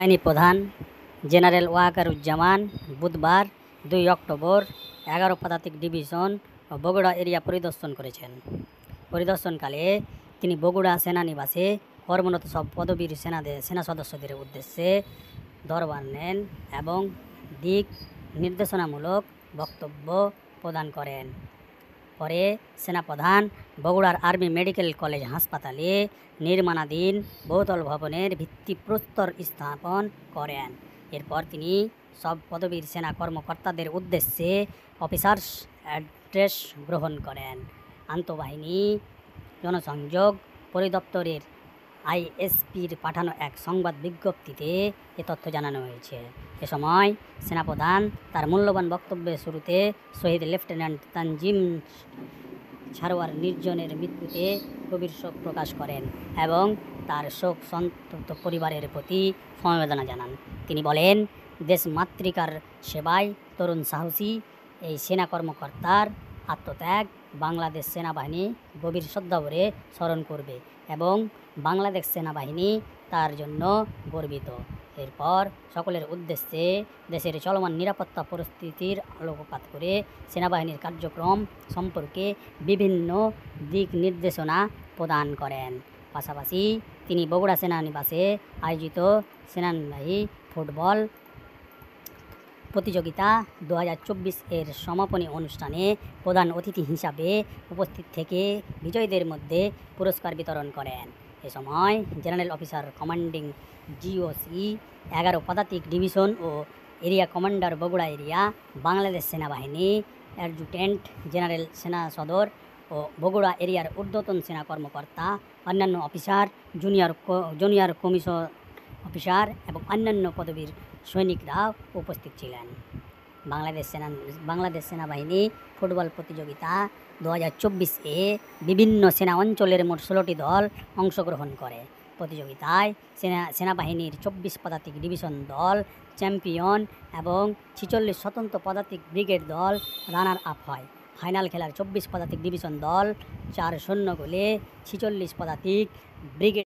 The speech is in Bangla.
বাহিনী প্রধান জেনারেল ওয়াকারুজ্জামান বুধবার 2 অক্টোবর 11 পদাতিক ডিভিশন ও বগুড়া এরিয়া পরিদর্শন করেছেন। পরিদর্শনকালে তিনি বগুড়া সেনানিবাসে কর্মরত সব পদবীর সেনা সদস্যদের উদ্দেশ্যে দরবার নেন এবং দিক নির্দেশনামূলক বক্তব্য প্রদান করেন। পরে সেনাপ্রধান বগুড়ার আর্মি মেডিকেল কলেজ হাসপাতালে নির্মাণাধীন বহুতল ভবনের ভিত্তিপ্রস্তর স্থাপন করেন। এরপর তিনি সব পদবীর সেনা কর্মকর্তাদের উদ্দেশ্যে অফিসার্স অ্যাড্রেস গ্রহণ করেন। আন্তঃবাহিনী জনসংযোগ পরিদপ্তরের আইএসপির পাঠানো এক সংবাদ বিজ্ঞপ্তিতে এ তথ্য জানানো হয়েছে। এ সময় সেনাপ্রধান তার মূল্যবান বক্তব্যের শুরুতে শহীদ লেফটেন্যান্ট তানজিম সারোয়ার নির্জনের মৃত্যুতে গভীর শোক প্রকাশ করেন এবং তার শোক সন্তপ্ত পরিবারের প্রতি সমবেদনা জানান। তিনি বলেন, দেশ মাতৃকার সেবায় তরুণ সাহসী এই সেনা কর্মকর্তার আত্মত্যাগ বাংলাদেশ সেনাবাহিনী গভীর শ্রদ্ধাভরে স্মরণ করবে এবং বাংলাদেশ সেনাবাহিনী তার জন্য গর্বিত। এরপর সকলের উদ্দেশ্যে দেশের চলমান নিরাপত্তা পরিস্থিতির আলোকপাত করে সেনাবাহিনীর কার্যক্রম সম্পর্কে বিভিন্ন দিক নির্দেশনা প্রদান করেন। পাশাপাশি তিনি বগুড়া সেনানিবাসে আয়োজিত সেনাবাহিনী ফুটবল প্রতিযোগিতা 2024 এর সমাপনী অনুষ্ঠানে প্রধান অতিথি হিসাবে উপস্থিত থেকে বিজয়ীদের মধ্যে পুরস্কার বিতরণ করেন। এ সময় জেনারেল অফিসার কমান্ডিং জিওসি 11 পদাতিক ডিভিশন ও area commander Bogura area Bangladesh সেনাবাহিনী অ্যাডজুটেন্ট জেনারেল সেনা সদর ও বগুড়া এরিয়ার ঊর্ধ্বতন সেনা কর্মকর্তা, অন্যান্য অফিসার, জুনিয়র কমিশন অফিসার এবং অন্যান্য পদবীর সৈনিকরা উপস্থিত ছিলেন। বাংলাদেশ সেনাবাহিনী ফুটবল প্রতিযোগিতা 2024-এ বিভিন্ন সেনা অঞ্চলের মোট 16টি দল অংশগ্রহণ করে। প্রতিযোগিতায় সেনাবাহিনীর 24 পদাতিক ডিভিশন দল চ্যাম্পিয়ন এবং 46 স্বতন্ত্র পদাতিক ব্রিগেড দল রানার আপ হয়। ফাইনাল খেলার 24 পদাতিক ডিভিশন দল 4-0 গোলে 46 পদাতিক ব্রিগেড